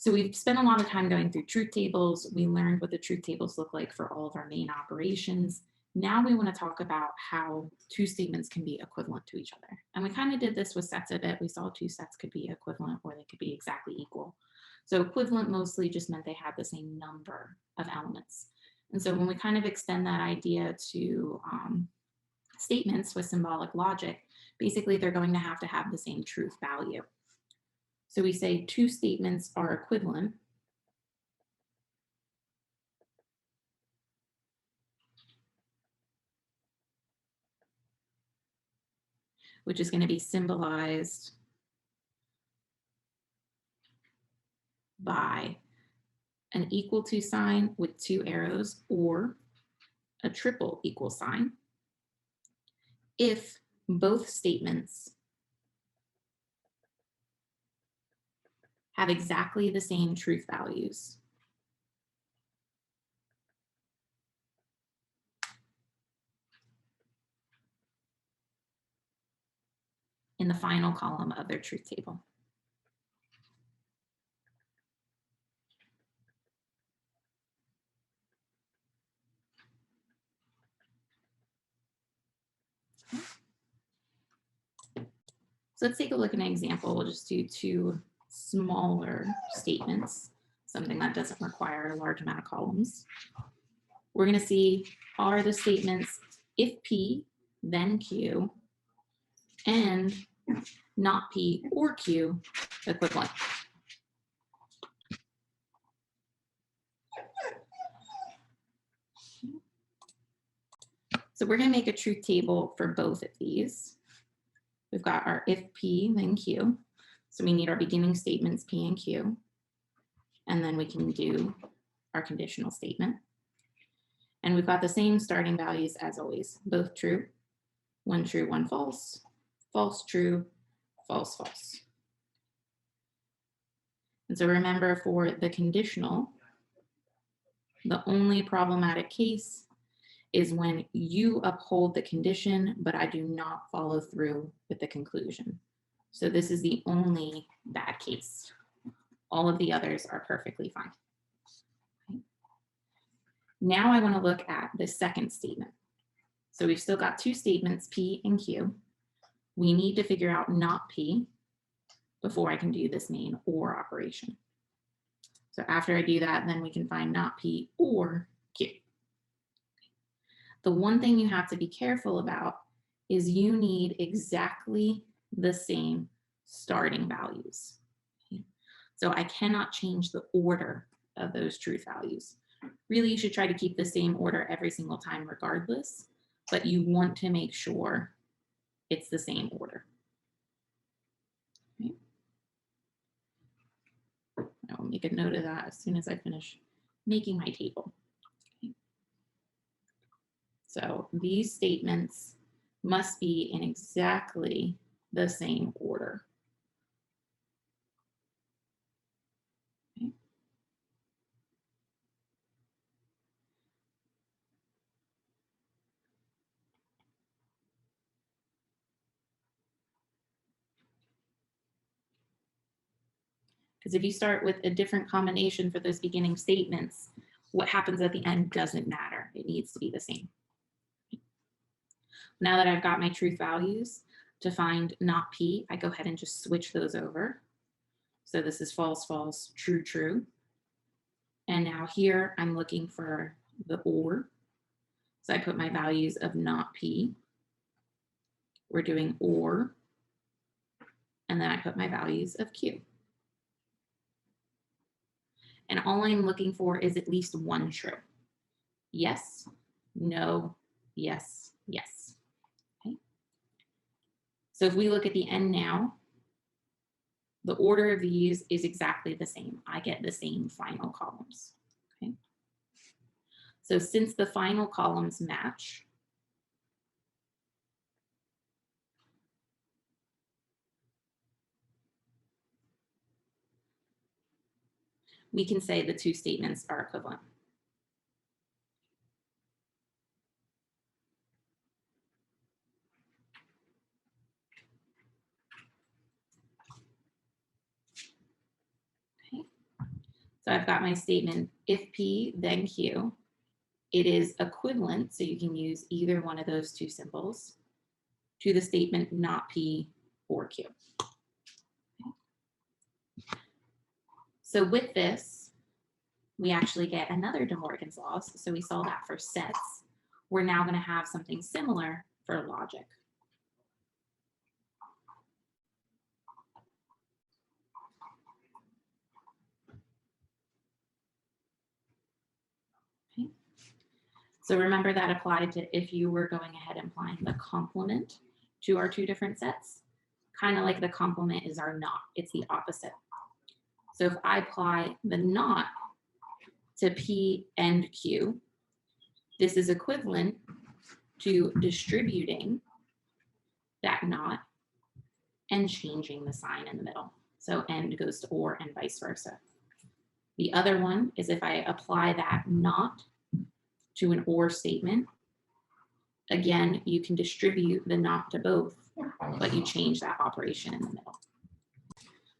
So we've spent a lot of time going through truth tables. We learned what the truth tables look like for all of our main operations. Now we want to talk about how two statements can be equivalent to each other. And we kind of did this with sets a bit. We saw two sets could be equivalent or they could be exactly equal. So equivalent mostly just meant they had the same number of elements. And so when we kind of extend that idea to statements with symbolic logic, basically they're going to have the same truth value. So we say two statements are equivalent which is going to be symbolized by an equal to sign with two arrows or a triple equal sign if both statements have exactly the same truth values. In the final column of their truth table. So let's take a look at an example. We'll just do two smaller statements, something that doesn't require a large amount of columns. We're going to see, are the statements if P, then Q, and not P or Q equivalent? So we're going to make a truth table for both of these. We've got our if P, then Q. So we need our beginning statements P and Q. And then we can do our conditional statement. And we've got the same starting values as always, both true, one true, one false, false, true, false, false. And so remember, for the conditional, the only problematic case is when you uphold the condition, but I do not follow through with the conclusion. So this is the only bad case. All of the others are perfectly fine. Okay. Now I want to look at the second statement. So we've still got two statements, P and Q. We need to figure out not P before I can do this main or operation. So after I do that, then we can find not P or Q. The one thing you have to be careful about is you need exactly the same starting values. Okay? So I cannot change the order of those truth values. Really, you should try to keep the same order every single time regardless, but you want to make sure it's the same order. Okay? I'll make a note of that as soon as I finish making my table. Okay? So these statements must be in exactly the same order. Okay? Because if you start with a different combination for those beginning statements, what happens at the end doesn't matter. It needs to be the same. Now that I've got my truth values, to find not P, I go ahead and just switch those over. So this is false, false, true, true. And now here I'm looking for the or. So I put my values of not P. We're doing or. And then I put my values of Q. And all I'm looking for is at least one true. Yes, no, yes, yes. Okay. So if we look at the end now, the order of these is exactly the same. I get the same final columns. Okay. So since the final columns match, we can say the two statements are equivalent. Okay. So I've got my statement, if P, then Q. It is equivalent, so you can use either one of those two symbols, to the statement not P or Q. So with this, we actually get another De Morgan's laws. So we saw that for sets. We're now going to have something similar for logic. Okay. So remember that applied to if you were going ahead and applying the complement to our two different sets, kind of like the complement is our not, it's the opposite. So if I apply the not to P and Q, this is equivalent to distributing that not and changing the sign in the middle. So and goes to or and vice versa. The other one is if I apply that not to an or statement, again, you can distribute the not to both, but you change that operation in the middle.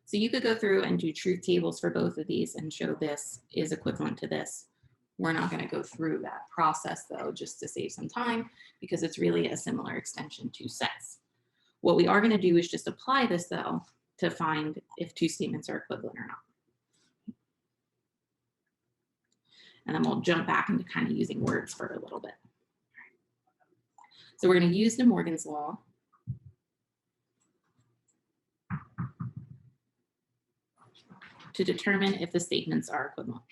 So you could go through and do truth tables for both of these and show this is equivalent to this. We're not going to go through that process though, just to save some time, because it's really a similar extension to sets. What we are going to do is just apply this though to find if two statements are equivalent or not. And then we'll jump back into kind of using words for a little bit. So we're going to use De Morgan's law to determine if the statements are equivalent.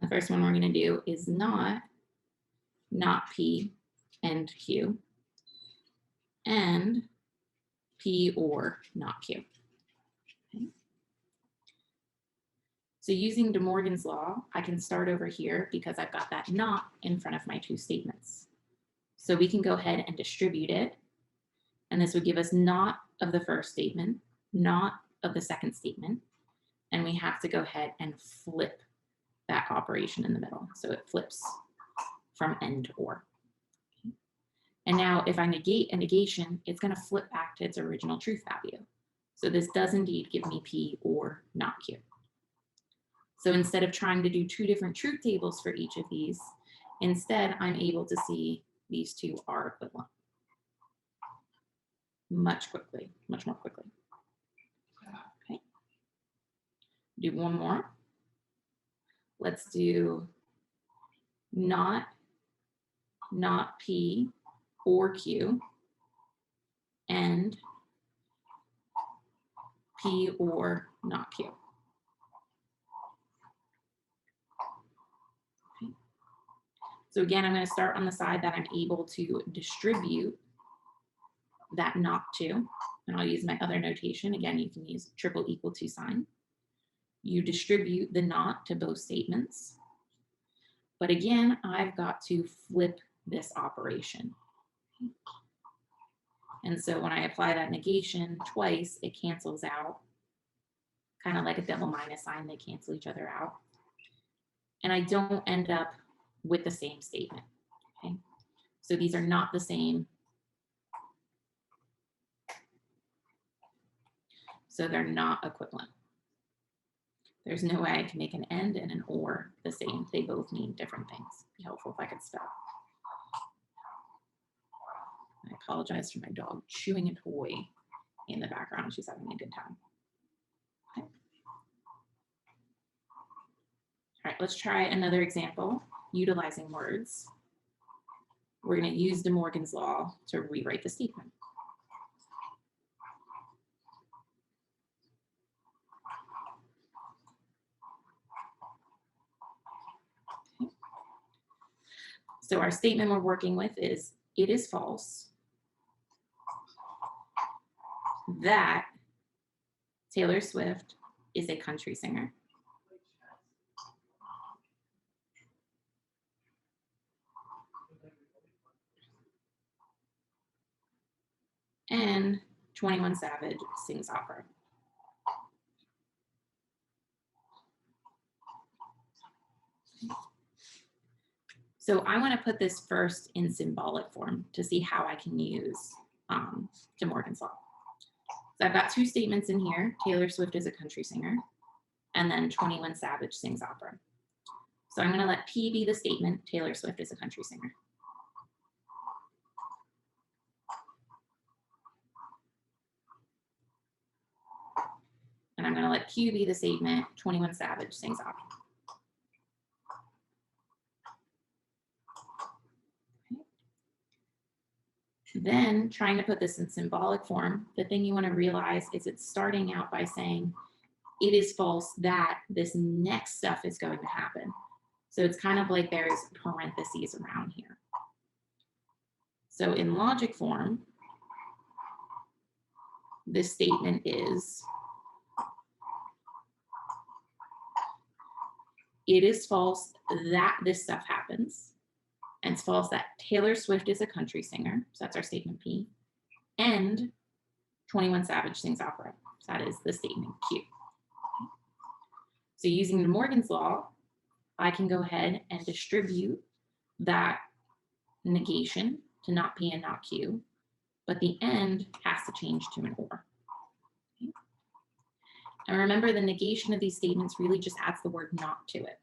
The first one we're going to do is not P and Q, and P or not Q. Okay. So using De Morgan's law, I can start over here because I've got that not in front of my two statements. So we can go ahead and distribute it. And this would give us not of the first statement, not of the second statement. And we have to go ahead and flip that operation in the middle. So it flips from and to or. Okay. And now if I negate a negation, it's going to flip back to its original truth value. So this does indeed give me P or not Q. So instead of trying to do two different truth tables for each of these, instead I'm able to see these two are equivalent much more quickly. Okay. Do one more. Let's do not P or Q and P or not Q. Okay. So again, I'm going to start on the side that I'm able to distribute that not to, and I'll use my other notation. Again, you can use triple equal to sign. You distribute the not to both statements. But again, I've got to flip this operation. And so when I apply that negation twice, it cancels out, kind of like a double minus sign, they cancel each other out. And I don't end up with the same statement. Okay. So these are not the same. So they're not equivalent. There's no way I can make an and and an or the same. They both mean different things. It'd be helpful if I could spell. I apologize for my dog chewing a toy in the background. She's having a good time. Okay. All right, let's try another example utilizing words. We're going to use De Morgan's law to rewrite the statement. Okay. So our statement we're working with is, it is false that Taylor Swift is a country singer. And 21 Savage sings opera. So I want to put this first in symbolic form to see how I can use De Morgan's Law. So I've got two statements in here. Taylor Swift is a country singer, and then 21 Savage sings opera. So I'm going to let P be the statement, Taylor Swift is a country singer. And I'm going to let Q be the statement, 21 Savage sings opera. Then trying to put this in symbolic form, the thing you want to realize is it's starting out by saying it is false that this next stuff is going to happen. So it's kind of like there's parentheses around here. So in logic form, this statement is, it is false that this stuff happens. And it's false that Taylor Swift is a country singer. So that's our statement P. And 21 Savage sings opera. So that is the statement Q. So using De Morgan's Law, I can go ahead and distribute that negation to not P and not Q, but the end has to change to an or. Okay. And remember, the negation of these statements really just adds the word not to it.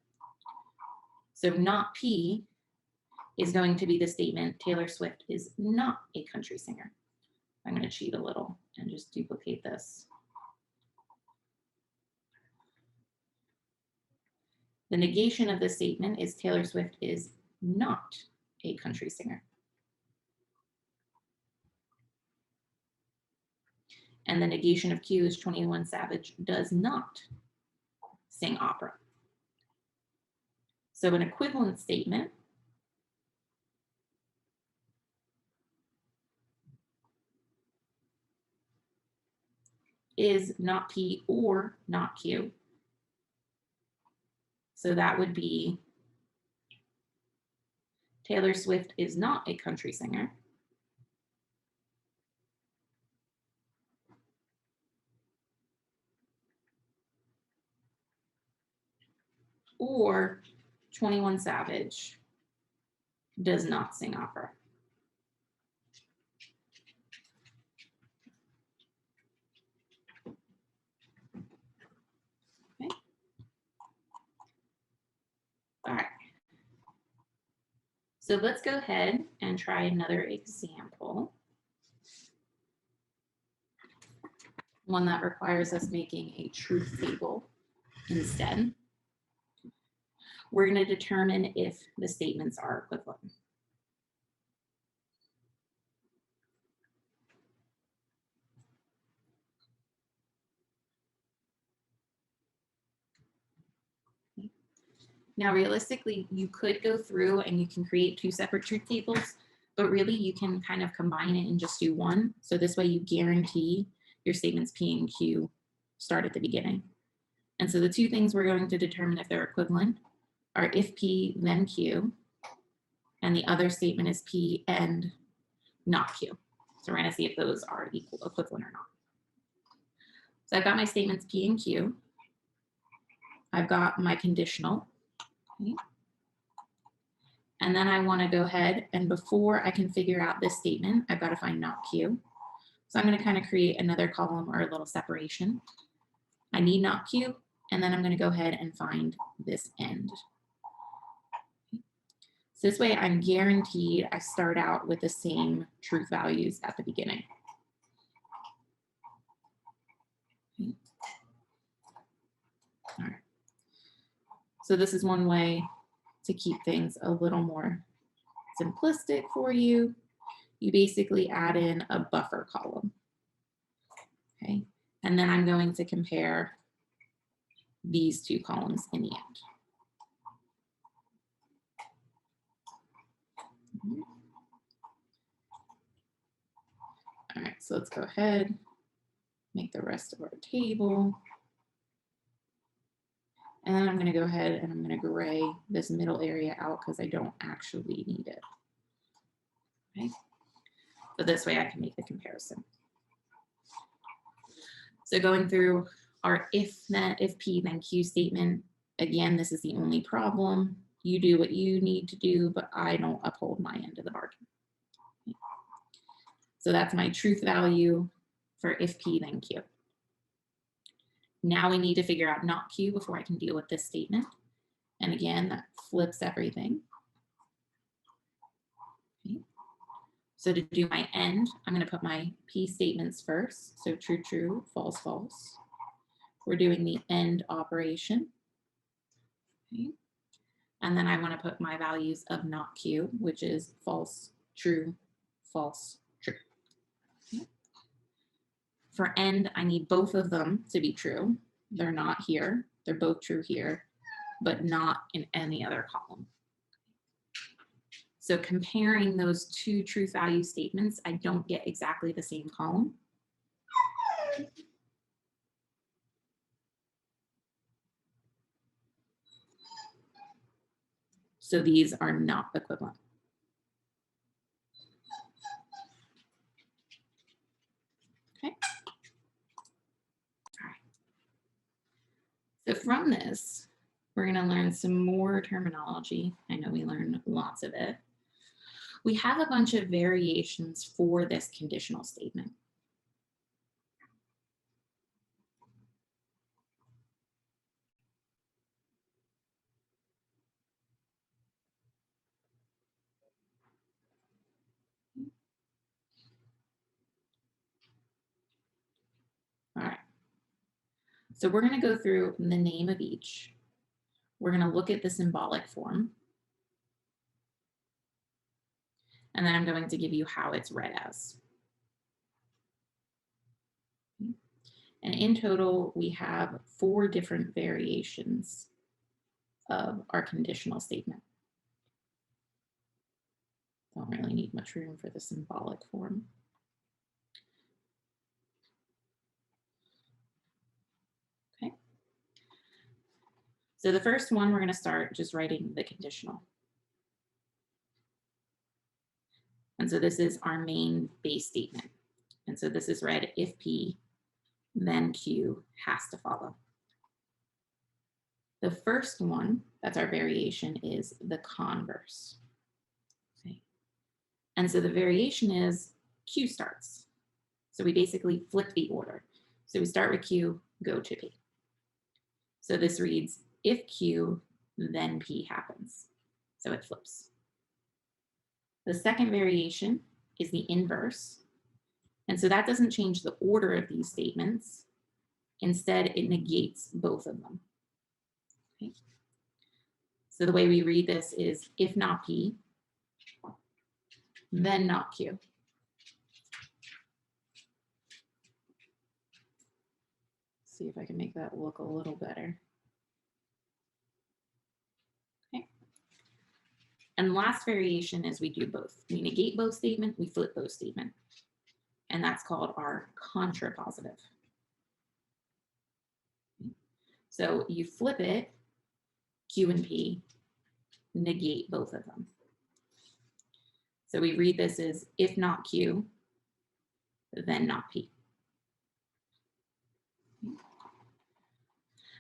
So not P is going to be the statement, Taylor Swift is not a country singer. I'm going to cheat a little and just duplicate this. The negation of this statement is Taylor Swift is not a country singer. And the negation of Q is 21 Savage does not sing opera. So an equivalent statement is not P or not Q. So that would be Taylor Swift is not a country singer. Or 21 Savage does not sing opera. Okay. All right. So let's go ahead and try another example. One that requires us making a truth table instead. We're going to determine if the statements are equivalent. Now, realistically, you could go through and you can create two separate truth tables, but really you can kind of combine it and just do one. So this way you guarantee your statements P and Q start at the beginning. And so the two things we're going to determine if they're equivalent are if P, then Q, and the other statement is P and not Q. So we're going to see if those are equivalent or not. So I've got my statements P and Q. I've got my conditional. Okay. And then I want to go ahead and before I can figure out this statement, I've got to find not Q. So I'm going to kind of create another column or a little separation. I need not Q, and then I'm going to go ahead and find this end. So this way I'm guaranteed I start out with the same truth values at the beginning. Okay. All right. So this is one way to keep things a little more simplistic for you. You basically add in a buffer column. Okay. And then I'm going to compare these two columns in the end. All right, so let's go ahead, make the rest of our table. And then I'm going to go ahead and I'm going to gray this middle area out because I don't actually need it. Okay. So this way I can make the comparison. So going through our if P then Q statement, again, this is the only problem. You do what you need to do, but I don't uphold my end of the bargain. So that's my truth value for if P, then Q. Now we need to figure out not Q before I can deal with this statement. And again, that flips everything. Okay. So to do my end, I'm going to put my P statements first. So true, true, false, false. We're doing the end operation. Okay. And then I want to put my values of not Q, which is false, true, false, true. Okay. For end, I need both of them to be true. They're not here. They're both true here, but not in any other column. So comparing those two truth value statements, I don't get exactly the same column. So these are not equivalent. Okay. All right. So from this, we're going to learn some more terminology. I know we learned lots of it. We have a bunch of variations for this conditional statement. All right. So we're going to go through the name of each. We're going to look at the symbolic form. And then I'm going to give you how it's read as. And in total, we have 4 different variations of our conditional statement. Don't really need much room for the symbolic form. Okay. So the first one, we're going to start just writing the conditional. And so this is our main base statement. And so this is read if P, then Q has to follow. The first one, that's our variation, is the converse. Okay. And so the variation is Q starts. So we basically flip the order. So we start with Q, go to P. So this reads, if Q, then P happens. So it flips. The second variation is the inverse. And so that doesn't change the order of these statements. Instead, it negates both of them. Okay. So the way we read this is if not P, then not Q. See if I can make that look a little better. Okay. And the last variation is we do both. We negate both statement, we flip both statement. And that's called our contrapositive. So you flip it, Q and P, negate both of them. So we read this as if not Q, then not P.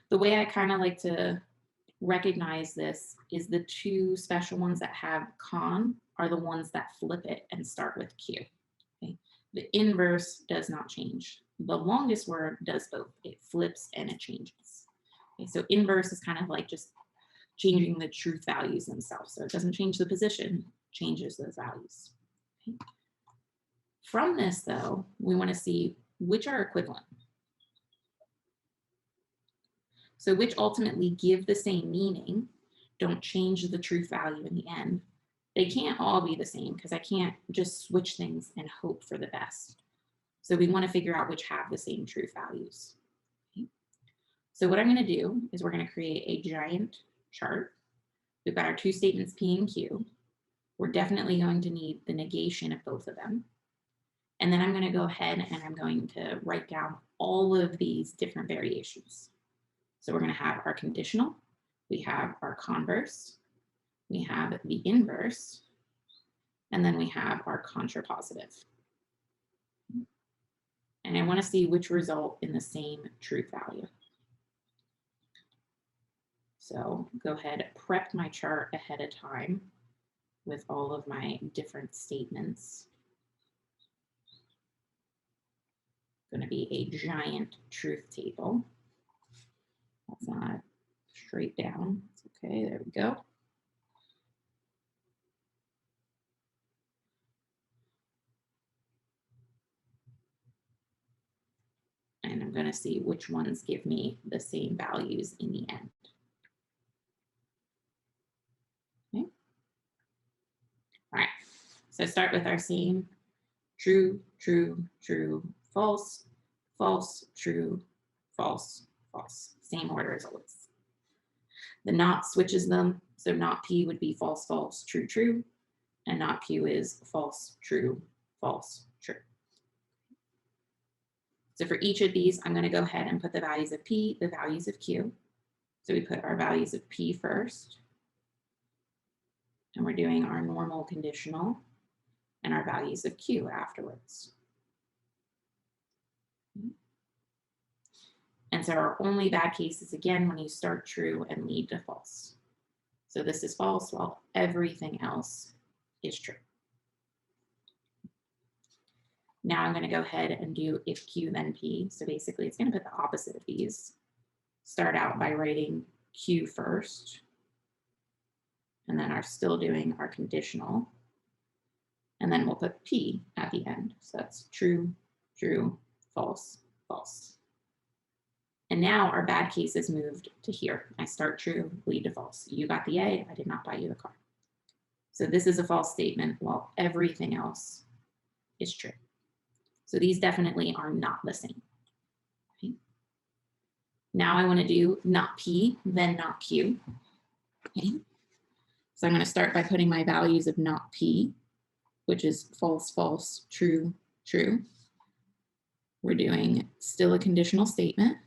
The way I kind of like to recognize this is the 2 special ones that have con are the ones that flip it and start with Q. Okay? The inverse does not change. The longest word does both. It flips and it changes. Okay? So inverse is kind of like just changing the truth values themselves. So it doesn't change the position, changes those values. Okay? From this, though, we want to see which are equivalent. So which ultimately give the same meaning, don't change the truth value in the end. They can't all be the same because I can't just switch things and hope for the best. So we want to figure out which have the same truth values. Okay. So what I'm going to do is we're going to create a giant chart. We've got our 2 statements P and Q. We're definitely going to need the negation of both of them. And then I'm going to go ahead and I'm going to write down all of these different variations. So we're going to have our conditional, we have our converse, we have the inverse, and then we have our contrapositive. And I want to see which result in the same truth value. So go ahead, prep my chart ahead of time with all of my different statements. Going to be a giant truth table. That's not straight down. It's okay, there we go. And I'm going to see which ones give me the same values in the end. Okay. All right, so start with our same true, true, true, false, false, true, false, false. Same order as always. The not switches them. So not P would be false, false, true, true. And not Q is false, true, false, true. So for each of these, I'm going to go ahead and put the values of P, the values of Q. So we put our values of P first. And we're doing our normal conditional and our values of Q afterwards. And so our only bad case is, again, when you start true and lead to false. So this is false while everything else is true. Now I'm going to go ahead and do if Q then P. So basically it's going to put the opposite of these. Start out by writing Q first. And then are still doing our conditional. And then we'll put P at the end. So that's true, true, false, false. And now our bad case is moved to here. I start true, lead to false. You got the A, I did not buy you the car. So this is a false statement while everything else is true. So these definitely are not the same. Okay. Now I want to do not P, then not Q. Okay. So I'm going to start by putting my values of not P, which is false, false, true, true. We're doing still a conditional statement.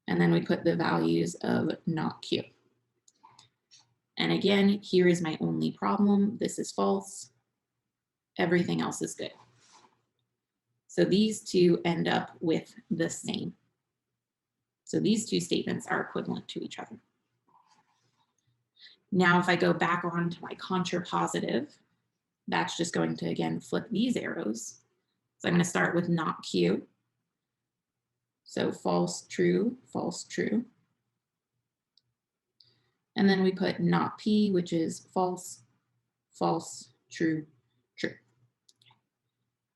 And then we put the values of not Q. And again, here is my only problem. This is false. Everything else is good. So these two end up with the same. So these two statements are equivalent to each other. Now, if I go back on to my contrapositive, that's just going to, again, flip these arrows. So I'm going to start with not Q. So false, true, false, true. And then we put not P, which is false, false, true, true.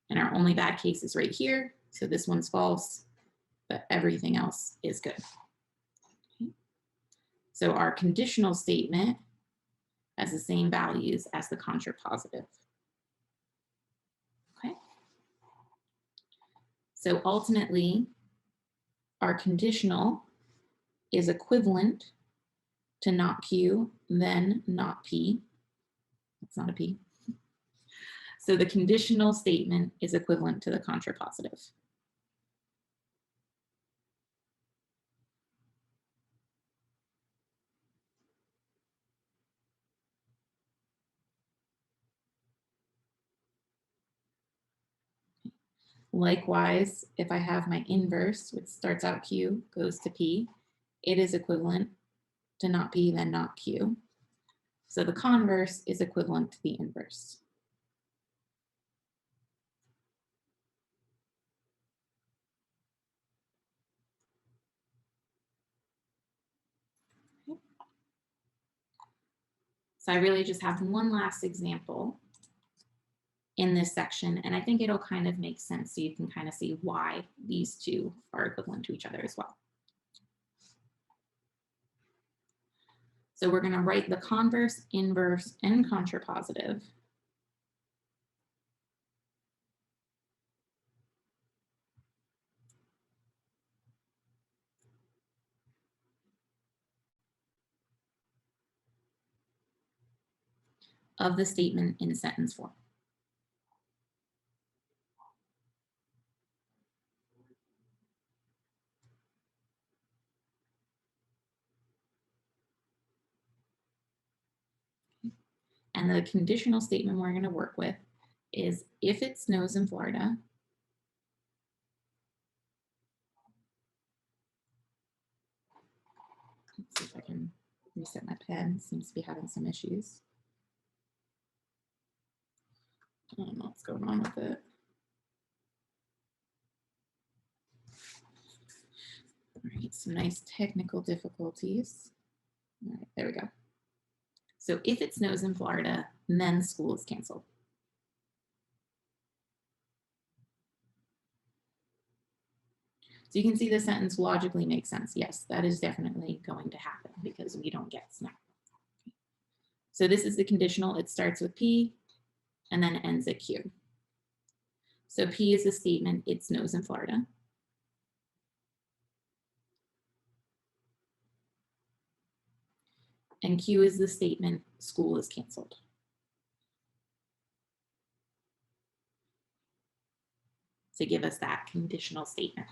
And our only bad case is right here. So this one's false, but everything else is good. Okay. So our conditional statement has the same values as the contrapositive. Okay. So ultimately, our conditional is equivalent to not Q, then not P. That's not a P. So the conditional statement is equivalent to the contrapositive. Likewise, if I have my inverse, which starts out Q, goes to P, it is equivalent to not P, then not Q. So the converse is equivalent to the inverse. Okay. So I really just have one last example in this section, and I think it'll kind of make sense so you can kind of see why these two are equivalent to each other as well. So we're going to write the converse, inverse, and contrapositive. Of the statement in sentence form. And the conditional statement we're going to work with is if it snows in Florida, let's see if I can Reset my pen, seems to be having some issues. I don't know what's going on with it. All right, some nice technical difficulties. All right, there we go. So if it snows in Florida, then school is canceled. So you can see the sentence logically makes sense. Yes, that is definitely going to happen because we don't get snow. So this is the conditional. It starts with P and then ends at Q. So P is the statement, it snows in Florida. And Q is the statement, school is canceled. To give us that conditional statement.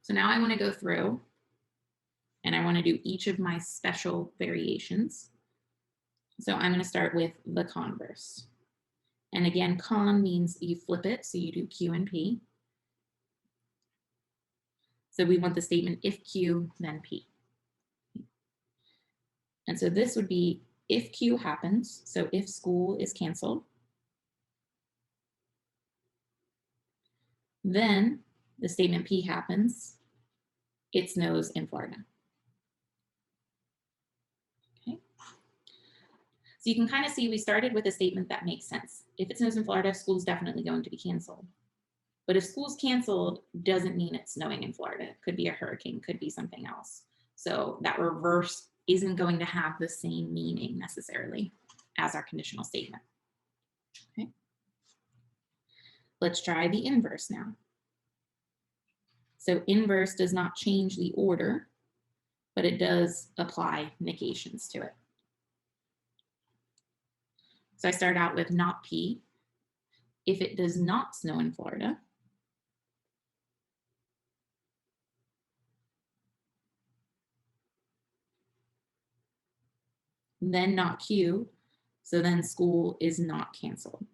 So now I want to go through and I want to do each of my special variations. So I'm going to start with the converse. And again, con means you flip it, so you do Q and P. So we want the statement if Q, then P. And so this would be if Q happens, so if school is canceled, then the statement P happens, it snows in Florida. Okay. So you can kind of see we started with a statement that makes sense. If it snows in Florida, school's definitely going to be canceled. But if school's canceled, doesn't mean it's snowing in Florida. It could be a hurricane, could be something else. So that reverse isn't going to have the same meaning necessarily as our conditional statement. Okay. Let's try the inverse now. So inverse does not change the order, but it does apply negations to it. So I start out with not P. If it does not snow in Florida, then not Q, so then school is not canceled.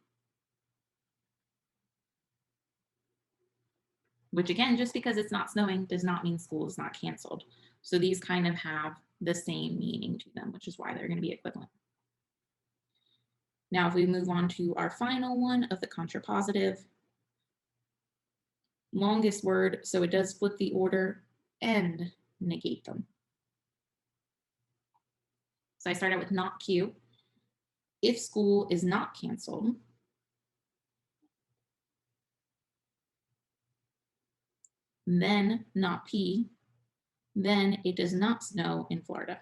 Which again, just because it's not snowing does not mean school is not canceled. So these kind of have the same meaning to them, which is why they're going to be equivalent. Now, if we move on to our final one of the contrapositive, longest word, so it does flip the order and negate them. So I start out with not Q. If school is not canceled, then not P, then it does not snow in Florida.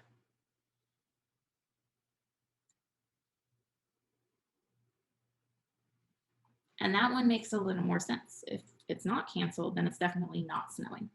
And that one makes a little more sense. If it's not canceled, then it's definitely not snowing.